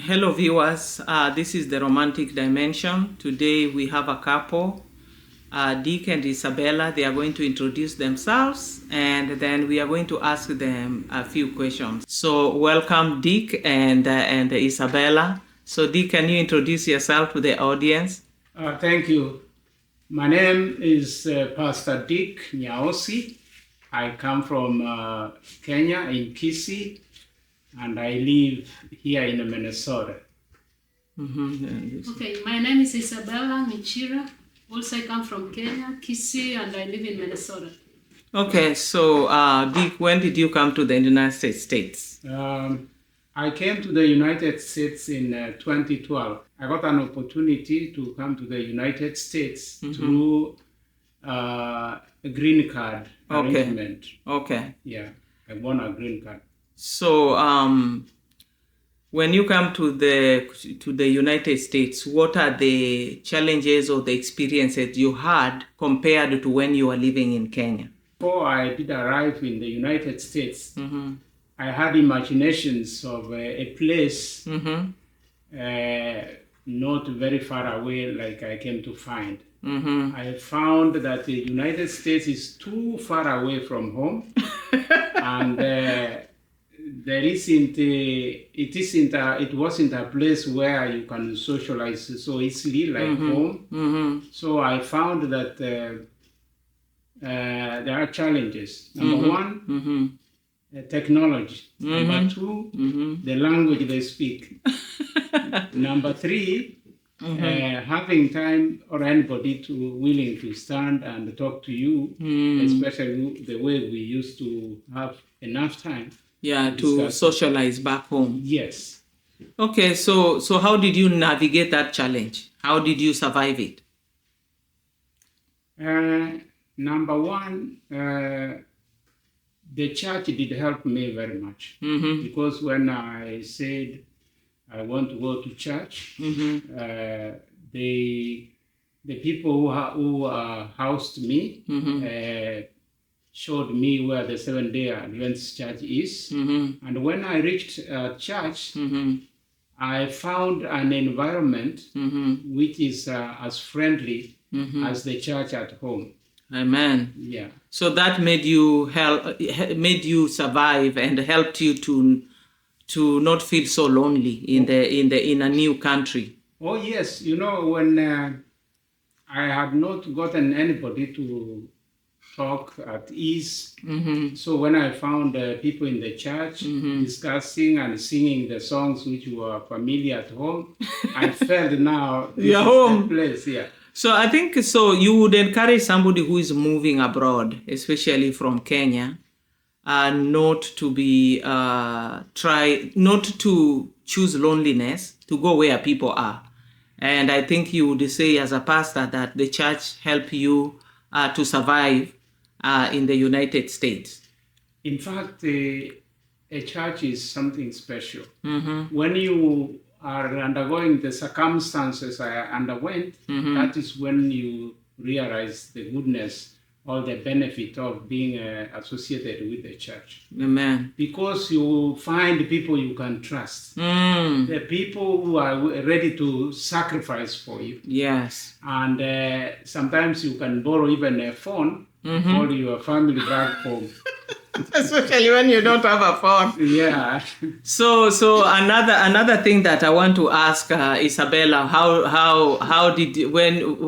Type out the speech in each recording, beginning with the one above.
Hello viewers, this is the Romantic Dimension. Today we have a couple, Dick and Isabella. They are going to introduce themselves and then we are going to ask them a few questions. So welcome Dick and Isabella. So Dick, can you introduce yourself to the audience? Thank you. My name is Pastor Dick Nyaosi. I come from Kenya in Kisii, and I live here in Minnesota. Okay, my name is Isabella Michira. Also, I come from Kenya, Kisii, and I live in Minnesota. Okay, so Dick, when did you come to the United States? I came to the United States in 2012. I got an opportunity to come to the United States through a green card arrangement. Okay. Yeah, I won a green card. So, when you come to the United States, what are the challenges or the experiences you had compared to when you were living in Kenya? Before I did arrive in the United States, I had imaginations of a place not very far away, like I came to find. I found that the United States is too far away from home, and it wasn't a place where you can socialize so easily like home. So I found that there are challenges. Number one, technology. Number two, the language they speak. Number three, having time or anybody willing to stand and talk to you, especially the way we used to have enough time. Yeah, to socialize back home. Yes. Okay, so how did you navigate that challenge? How did you survive it? Number one, the church did help me very much, because when I said I want to go to church, the people who housed me showed me where the Seventh-day Adventist Church is. And when I reached church, I found an environment which is as friendly as the church at home. Amen. Yeah. So that made you survive and helped you to not feel so lonely in a new country. Oh yes, when I had not gotten anybody to talk at ease. So when I found people in the church discussing and singing the songs which were familiar at home, I felt now this is the place. Yeah. So I think you would encourage somebody who is moving abroad, especially from Kenya, not to choose loneliness, to go where people are. And I think you would say as a pastor that the church helped you to survive in the United States. In fact, a church is something special. When you are undergoing the circumstances I underwent, that is when you realize the goodness or the benefit of being associated with the church. Amen. Because you find people you can trust. The people who are ready to sacrifice for you. Yes. And sometimes you can borrow even a phone, call your family back home. Especially when you don't have a phone. Yeah. So another thing that I want to ask Isabella,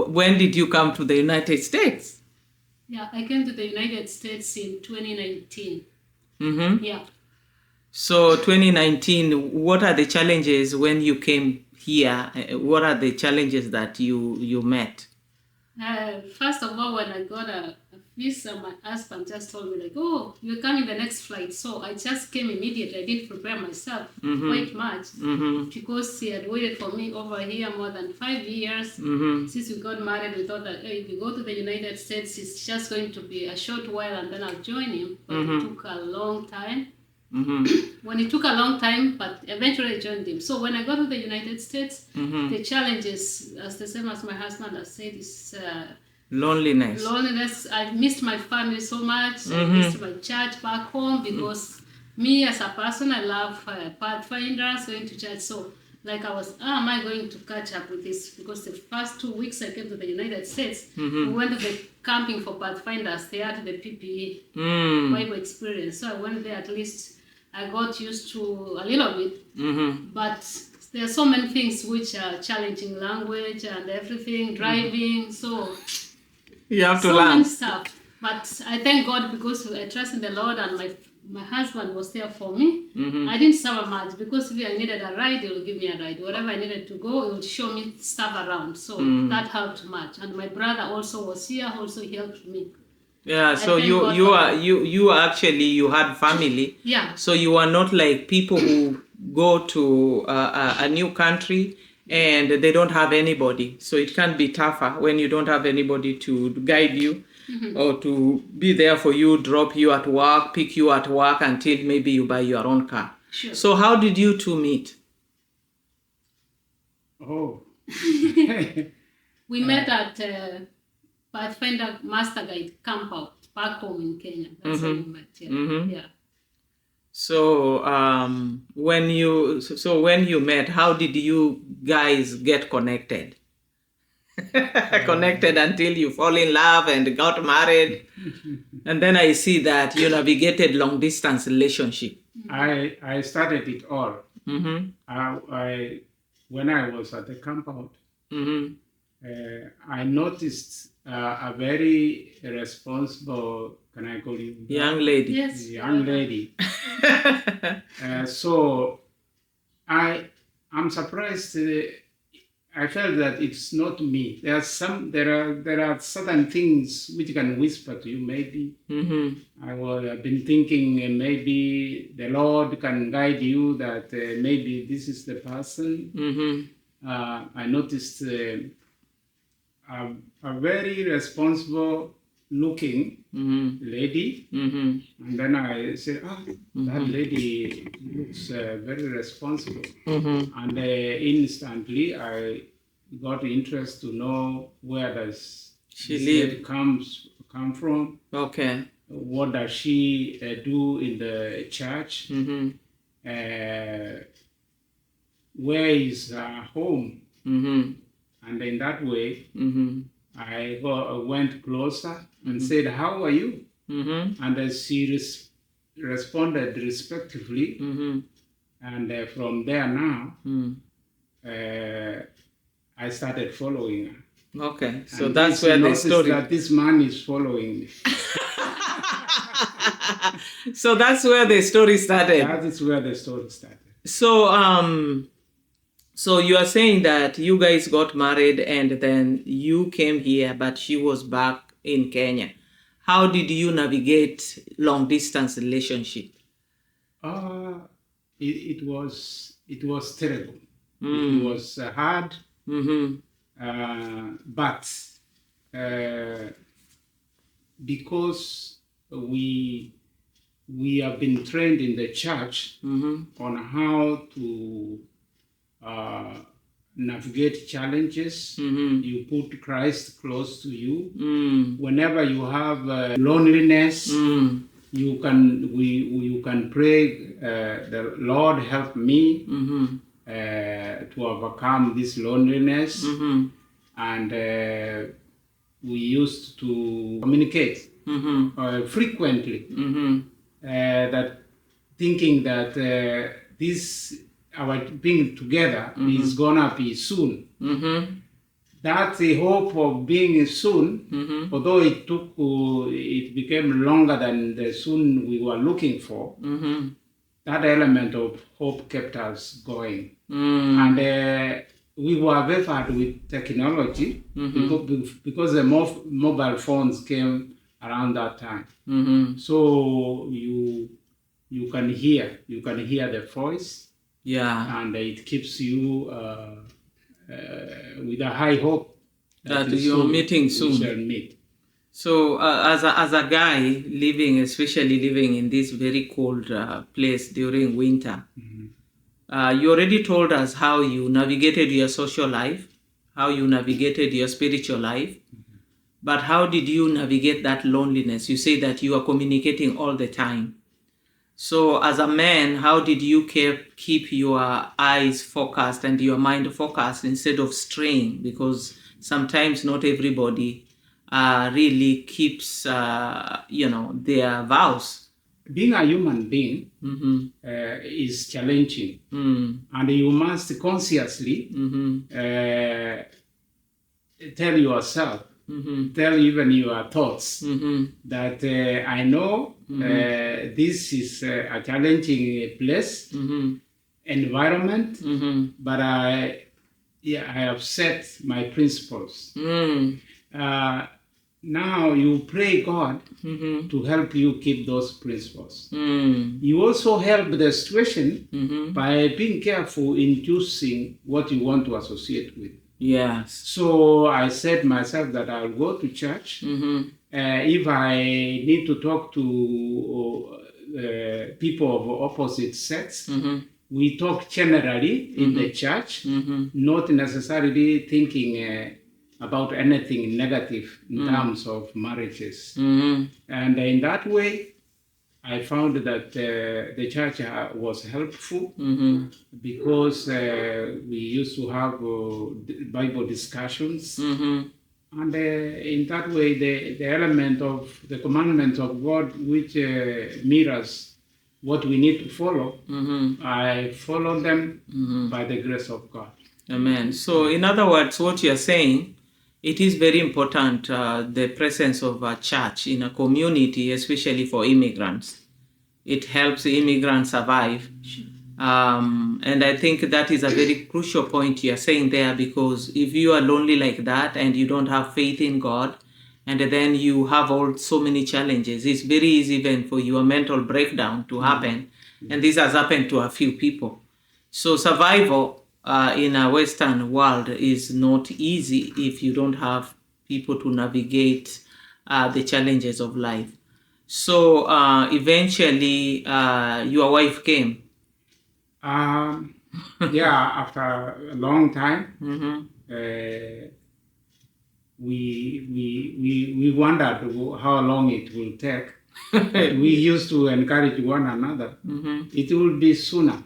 when did you come to the United States? Yeah, I came to the United States in 2019. Yeah. So 2019, what are the challenges when you came here? What are the challenges that you met? First of all, when I got a visa, my husband just told me, like, oh, you're coming the next flight. So I just came immediately. I didn't prepare myself quite much because he had waited for me over here more than 5 years. Since we got married, we thought that if we go to the United States, it's just going to be a short while and then I'll join him. But it took a long time. When it took a long time, but eventually I joined him. So when I got to the United States, the challenges, as the same as my husband has said, is loneliness. I missed my family so much. I missed my church back home because me as a person, I love pathfinders, going to church. So like I was, how am I going to catch up with this? Because the first 2 weeks I came to the United States, we went to the camping for Pathfinders. They had the PPE Bible experience. So I went there, at least I got used to a little bit. But there are so many things which are challenging, language and everything, driving. So You have to so learn. many stuff. But I thank God because I trust in the Lord, and my husband was there for me. I didn't suffer much because if I needed a ride, he would give me a ride. Wherever I needed to go, he would show me stuff around. So that helped much. And my brother also was here, also helped me. Yeah, so thank you God you for are that. you actually you had family. Yeah. So you are not like people who go to a new country and they don't have anybody. So it can be tougher when you don't have anybody to guide you or to be there for you, drop you at work, pick you at work until maybe you buy your own car. Sure. So how did you two meet? Oh. We met at Pathfinder Master Guide Camp Out, back home in Kenya. That's how we met. Yeah. So when you met, how did you guys get connected? Connected until you fall in love and got married. And then I see that you navigated long distance relationship. I started it all. I when I was at the compound, I noticed a very responsible, can I call you? Young lady. Yes. Young lady. So I'm surprised. I felt that it's not me. There are certain things which can whisper to you. Maybe I've been thinking maybe the Lord can guide you that maybe this is the person. I noticed a very responsible looking lady, and then I said, that lady looks very responsible, and instantly I got interest to know where does She this live. lady come from, Okay. what does she do in the church, where is her home, and in that way I went closer and said, how are you? And she responded respectively. And from there now, I started following her. Okay, so And that's she where the noticed story. that this man is following me. So that's where the story started. That is where the story started. So you are saying that you guys got married and then you came here, but she was back in Kenya. How did you navigate long distance relationship? It was terrible. It was hard, but because we have been trained in the church on how to navigate challenges. You put Christ close to you. Whenever you have loneliness, you can pray, the Lord help me to overcome this loneliness. And we used to communicate frequently, that thinking that this our being together is gonna be soon. That's the hope of being soon, although it became longer than the soon we were looking for. That element of hope kept us going. And we were very far with technology because the mobile phones came around that time. So you can hear the voice. Yeah. And it keeps you with a high hope that you're meeting soon. We shall meet. So as a guy especially living in this very cold place during winter, you already told us how you navigated your social life, how you navigated your spiritual life, but how did you navigate that loneliness? You say that you are communicating all the time. So as a man, how did you keep your eyes focused and your mind focused instead of straying? Because sometimes not everybody really keeps, their vows. Being a human being is challenging, and you must consciously tell yourself, tell even your thoughts that I know this is a challenging place, environment, but I have set my principles. Now you pray God to help you keep those principles. You also help the situation by being careful in choosing what you want to associate with. Yes. So I said myself that I'll go to church. If I need to talk to people of opposite sex, we talk generally in the church, not necessarily thinking about anything negative in terms of marriages. And in that way, I found that the church was helpful because we used to have Bible discussions. And in that way, the element of the commandments of God, which mirrors what we need to follow, I follow them by the grace of God. Amen. So in other words, what you're saying, it is very important, the presence of a church in a community, especially for immigrants. It helps the immigrants survive. And I think that is a very crucial point you're saying there, because if you are lonely like that and you don't have faith in God, and then you have so many challenges, it's very easy even for your mental breakdown to happen. And this has happened to a few people. So survival in a Western world is not easy if you don't have people to navigate the challenges of life. So eventually your wife came. After a long time, we wondered how long it will take. But we used to encourage one another. It will be sooner.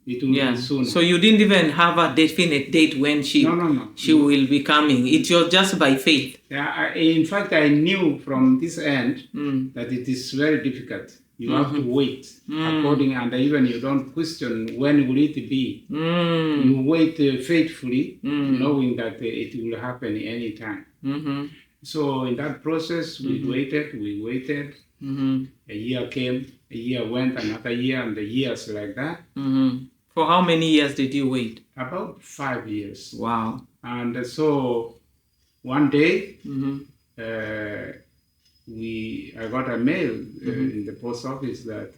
It will be sooner. So you didn't even have a definite date when she will be coming. It was just by faith. Yeah, in fact, I knew from this end that it is very difficult. You have to wait according, and even you don't question when will it be. You wait faithfully, knowing that it will happen any time. So in that process, we waited. A year came, a year went, another year, and the years like that. For how many years did you wait? About 5 years. Wow. And so one day, I got a mail in the post office that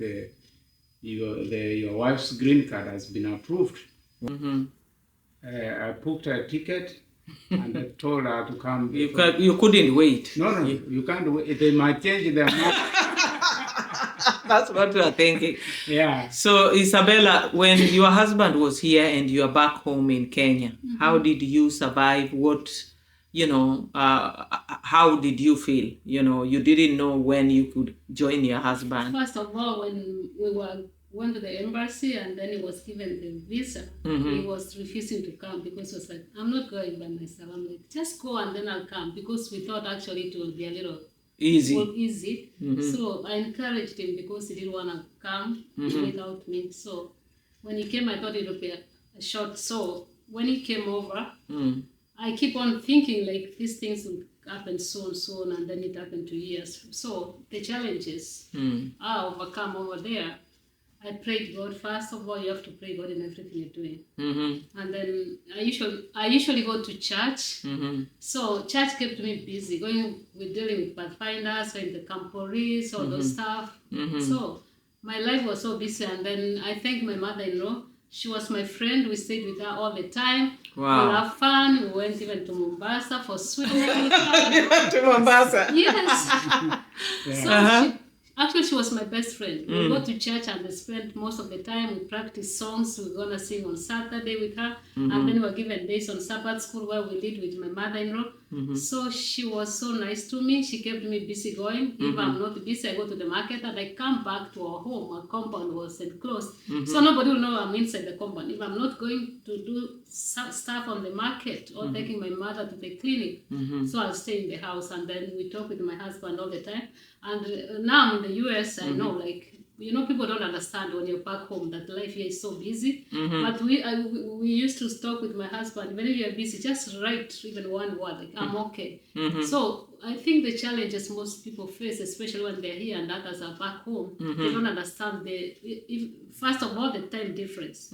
your wife's green card has been approved. I booked a ticket and I told her to come. You couldn't wait. No, you can't wait. They might change their mind. That's what we are thinking. Yeah. So Isabella, when your husband was here and you are back home in Kenya, how did you survive? How did you feel? You didn't know when you could join your husband. First of all, when we went to the embassy and then he was given the visa, he was refusing to come because he was like, I'm not going by myself. I'm like, just go and then I'll come, because we thought actually it will be a little easy. So I encouraged him because he didn't want to come without me. So when he came, I thought it would be a short. So when he came over, I keep on thinking like these things will happen soon, and then it happened 2 years. So the challenges are overcome over there. I prayed God. First of all, you have to pray God in everything you're doing. And then I usually go to church. So church kept me busy, dealing with pathfinders, going to camp police, all those stuff. So my life was so busy. And then I thank my mother-in-law. She was my friend. We stayed with her all the time. Wow. We had fun. We went even to Mombasa for swimming. To Mombasa? Yes. So she was my best friend. We go to church and we spent most of the time. We practice songs. We're going to sing on Saturday with her. And then we were given days on Sabbath school where we did with my mother-in-law. So she was so nice to me. She kept me busy going. If I'm not busy, I go to the market and I come back to our home. Our compound was enclosed. So nobody will know I'm inside the compound. If I'm not going to do stuff on the market or taking my mother to the clinic, so I'll stay in the house. And then we talk with my husband all the time. And now I'm in the US, I know, like, people don't understand when you're back home that life here is so busy. But we used to talk with my husband. Whenever you're busy, just write even one word, like, I'm okay. So I think the challenges most people face, especially when they're here and others are back home, they don't understand first of all, the time difference.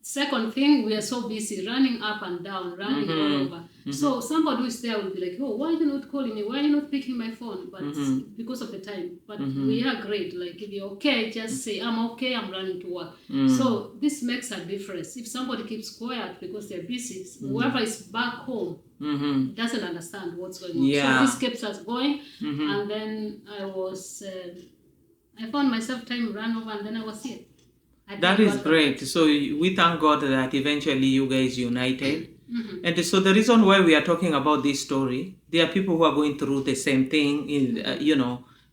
Second thing, we are so busy running up and down, running all over. So somebody who is there will be like, oh, why are you not calling me? Why are you not picking my phone? But because of the time. But we are great. Like, if you're okay, just say, I'm okay, I'm running to work. So this makes a difference. If somebody keeps quiet because they're busy, whoever is back home doesn't understand what's going on. Yeah. So this keeps us going. And then I found myself time ran over and then I was here. That is great. So we thank God that eventually you guys united. And so the reason why we are talking about this story, there are people who are going through the same thing in,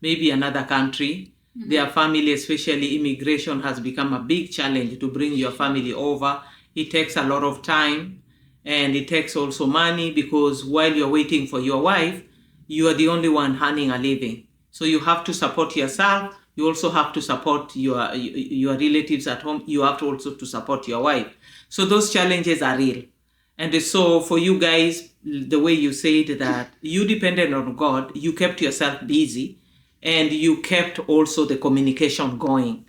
maybe another country. Their family, especially immigration, has become a big challenge to bring your family over. It takes a lot of time and it takes also money, because while you're waiting for your wife, you are the only one earning a living. So you have to support yourself. You also have to support your relatives at home. You have to also to support your wife. So those challenges are real. And so for you guys, the way you said that you depended on God, you kept yourself busy and you kept also the communication going.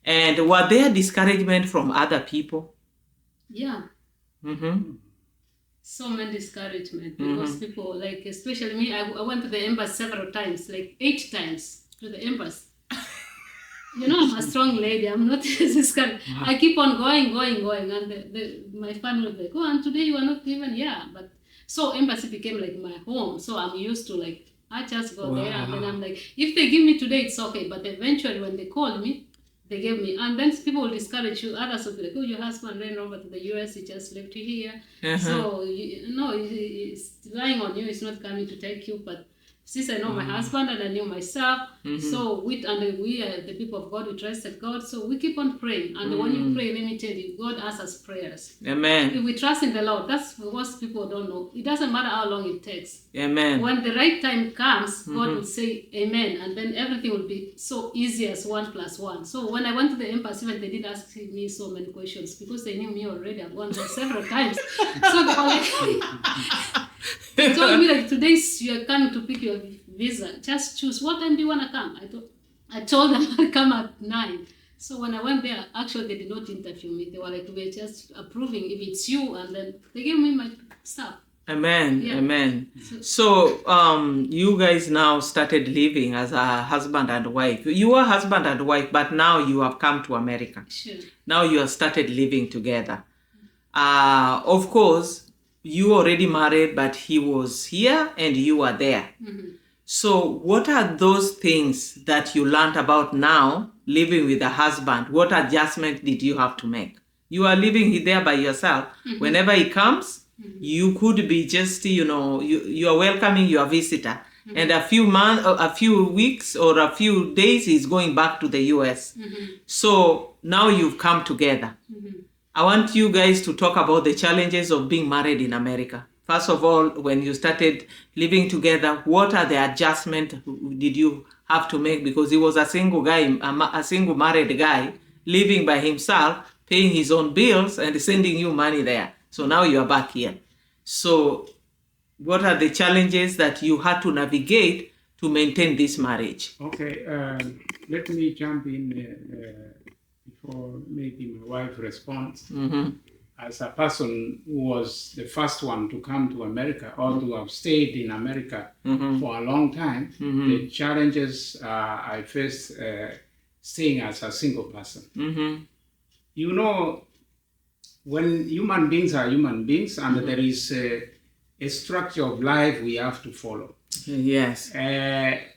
And were there discouragement from other people? Yeah. So many discouragement because people, like, especially me, I went to the embassy several times, like 8 times to the embassy. I'm a strong lady. I'm not discouraged. I keep on going. And my family will be like, oh, and today you are not even here. But so embassy became like my home. So I'm used to, like, I just go there and then I'm like, if they give me today, it's okay. But eventually when they call me, they give me. And then people will discourage you. Others will be like, oh, your husband ran over to the US. He just left you here. So, he's relying on you. He's not coming to take you. But since I know my husband and I knew myself, so we are the people of God, we trusted God, so we keep on praying. And when you pray, let me tell you, God answers prayers. Amen. If we trust in the Lord, that's what people don't know. It doesn't matter how long it takes. Amen. When the right time comes, God will say amen, and then everything will be so easy as 1 + 1. So when I went to the embassy, even they did ask me so many questions because they knew me already. I've gone there several times. So they were like, they told me, like, today you're coming to pick your visa. Just choose. What time do you want to come? I told them I'll come at 9. So when I went there, actually they did not interview me. They were like, we're just approving if it's you, and then they gave me my stuff. Amen. Yeah. Amen. So you guys now started living as a husband and wife. You were husband and wife, but now you have come to America. Sure. Now you have started living together. Of course, you already married, but he was here and you were there. So what are those things that you learned about now living with a husband? What adjustment did you have to make? You are living there by yourself. Whenever he comes, you could be just, you are welcoming your visitor. And a few weeks or a few days, he's going back to the US. So now you've come together. I want you guys to talk about the challenges of being married in America. First of all, when you started living together, what are the adjustments did you have to make? Because he was a single guy, a single married guy, living by himself, paying his own bills and sending you money there. So now you are back here. So what are the challenges that you had to navigate to maintain this marriage? Okay, let me jump in before maybe my wife responds. As a person who was the first one to come to America or to have stayed in America for a long time, the challenges I faced staying as a single person. When human beings are human beings and there is a structure of life we have to follow. Yes.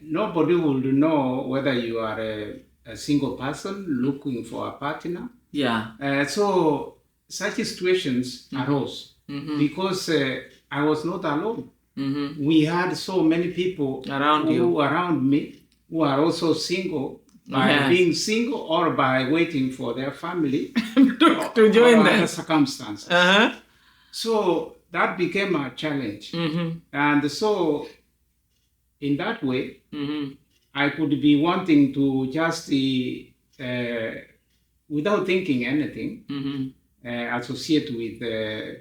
Nobody will know whether you are a single person looking for a partner. Yeah. So such situations arose because I was not alone. we had so many people Around me who are also single, by being single or by waiting for their family to join or them. other circumstances. So that became a challenge. And so in that way, I could be wanting to just, without thinking anything, associate with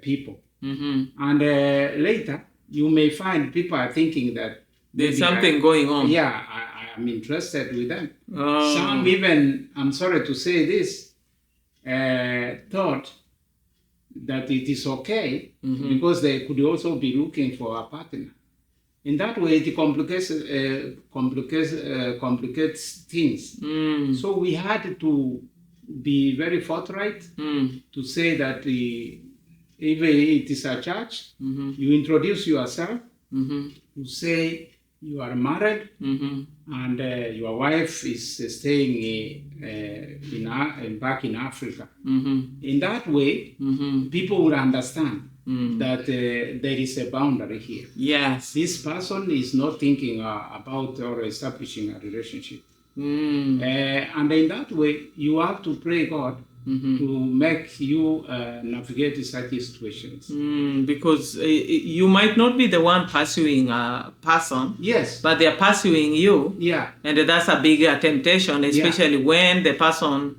people. And later, you may find people are thinking that there's something going on. Yeah, I am interested with them. Some even, I'm sorry to say this, thought that it is okay because they could also be looking for a partner. In that way, it complicates things. So we had to be very forthright to say that if it is a church, you introduce yourself, you say you are married, and your wife is staying back in Africa. In that way, people will understand that there is a boundary here. Yes. This person is not thinking about or establishing a relationship. And in that way, you have to pray God to make you navigate such situations. Because you might not be the one pursuing a person. Yes. But they are pursuing you. Yeah. And that's a bigger temptation, especially when the person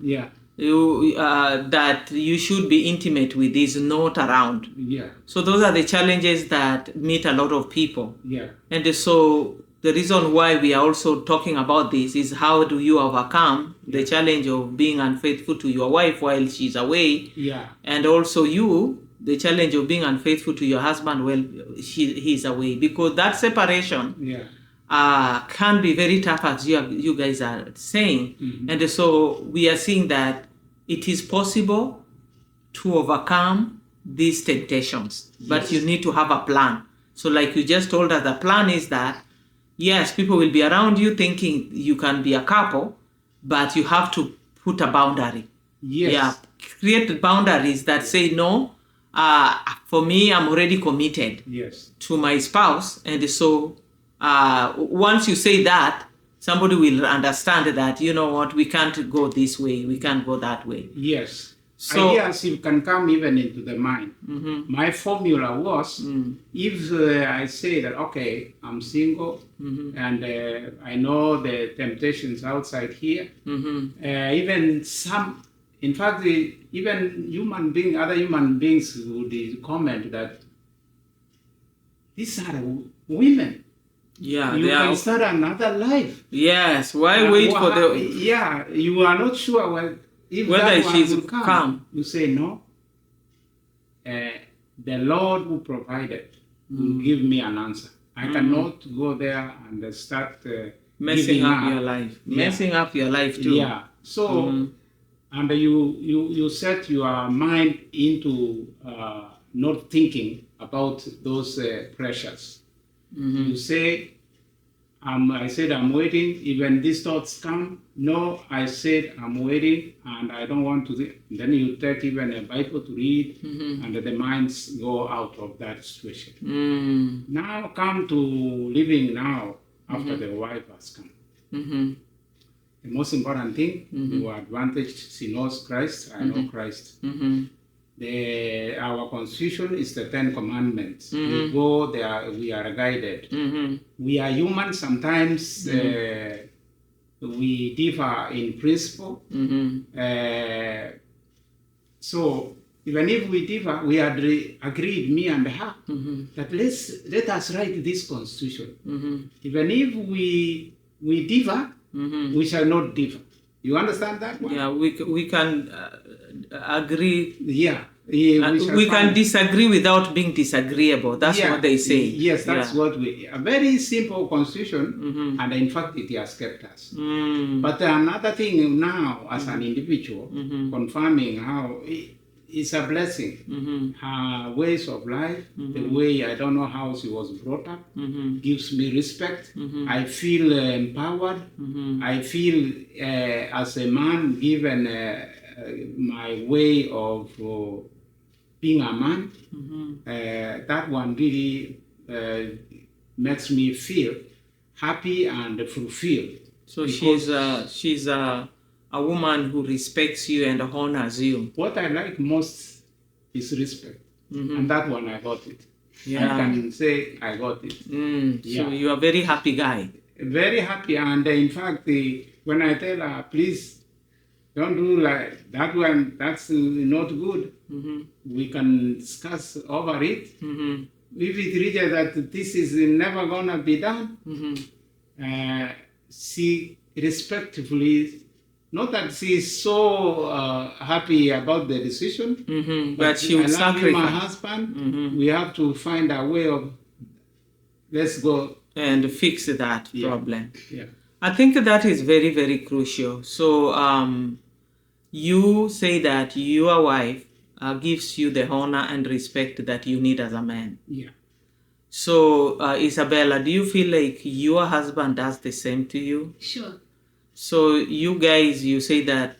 that you should be intimate with is not around. Yeah. So those are the challenges that meet a lot of people. Yeah. And so the reason why we are also talking about this is how do you overcome the challenge of being unfaithful to your wife while she's away? Yeah. And also the challenge of being unfaithful to your husband while he's away. Because that separation can be very tough, as you guys are saying. And so we are seeing that it is possible to overcome these temptations, but you need to have a plan. So like you just told us, the plan is that yes, people will be around you thinking you can be a couple, but you have to put a boundary. Yes. Yeah, create boundaries that say, no, for me, I'm already committed to my spouse. And so once you say that, somebody will understand that, you know what, we can't go this way, we can't go that way. Yes. So, ideas can come even into the mind. My formula was, if I say that, okay, I'm single, and I know the temptations outside here, even in fact, even other human beings would comment that these are women. Yeah, you can start another life. Yes, why wait for the... Yeah, you are not sure whether she's come. You say no. The Lord who provided will give me an answer. I cannot go there and start messing up your life. Messing up your life too. Yeah. So, and you set your mind into not thinking about those pressures. You say, I said I'm waiting. Even these thoughts come. No, I said I'm waiting, and I don't want to. Then you take even a Bible to read, and the minds go out of that situation. Now come to living now after the wife has come. The most important thing, your advantage, she knows Christ, I know Christ. Our constitution is the 10 Commandments. We go there, we are guided. We are human. Sometimes we differ in principle. So even if we differ, we had agreed, me and her, that let us write this constitution. Even if we differ, we shall not differ. You understand that one? Yeah, we can agree. Yeah. We can disagree without being disagreeable. That's what they say. Yes, that's what a very simple constitution, and in fact it has kept us. But another thing now, as an individual, confirming how it's a blessing. Her ways of life, the way, I don't know how she was brought up, gives me respect. I feel empowered. I feel as a man given my way of being a man. That one really makes me feel happy and fulfilled. So Because she's a woman who respects you and honors you. what I like most is respect. And that one I got it. Yeah. I can say I got it. So you are a very happy guy. Very happy, and in fact, when I tell her, please don't do like that one, that's not good. We can discuss over it. If it reaches that this is never gonna be done, she respectfully, not that she is so happy about the decision, But she would I love you, my sacrifice. husband. We have to find a way of, let's go. And fix that problem. Yeah. I think that is very, very crucial. So you say that your wife gives you the honor and respect that you need as a man. Yeah. So Isabella, do you feel like your husband does the same to you? Sure. So you guys, you say that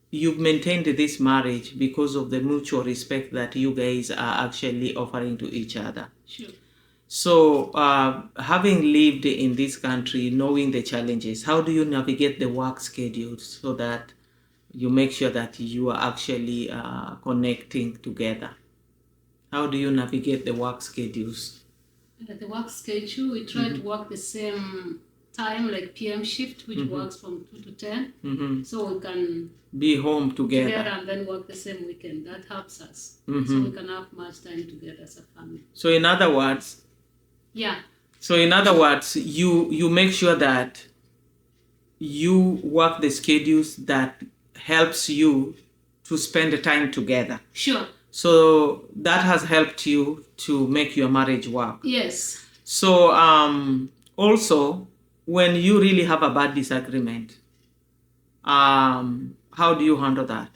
you've maintained this marriage because of the mutual respect that you guys are actually offering to each other. Sure. So, having lived in this country, knowing the challenges, how do you navigate the work schedules so that you make sure that you are actually connecting together? How do you navigate the work schedules? The work schedule, we try to work the same time, like PM shift, which works from 2 to 10. So we can be home together and then work the same weekend. That helps us. So we can have much time together as a family. So in other words, you make sure that you work the schedules that helps you to spend the time together. Sure. So that has helped you to make your marriage work. Yes. So also, when you really have a bad disagreement, how do you handle that?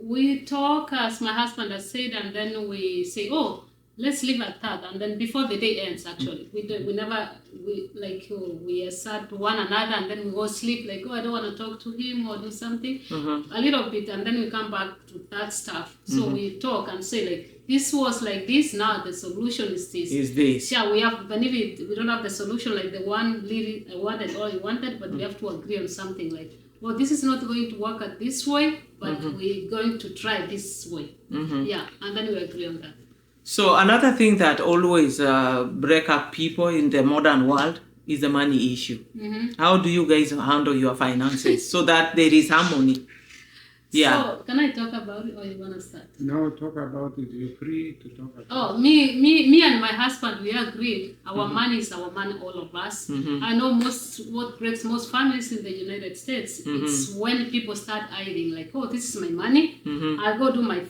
We talk, as my husband has said, and then we say, oh, let's leave at that. And then before the day ends, actually, we assert one another, and then we go sleep, like, oh, I don't want to talk to him or do something, a little bit, and then we come back to that stuff. So we talk and say, like, this was like this, now the solution is this. Is this? Yeah, we have, but if we don't have the solution, like the one really wanted all you wanted, but we have to agree on something like, well, this is not going to work out this way, but we're going to try this way. Yeah, and then we agree on that. So another thing that always break up people in the modern world is the money issue. How do you guys handle your finances so that there is harmony? Yeah. So can I talk about it, or you want to start? No, talk about it. You're free to talk about it. Oh, me and my husband, we agreed. Our money is our money, all of us. I know what breaks most families in the United States, it's when people start hiding, like, oh, this is my money. I'll go do my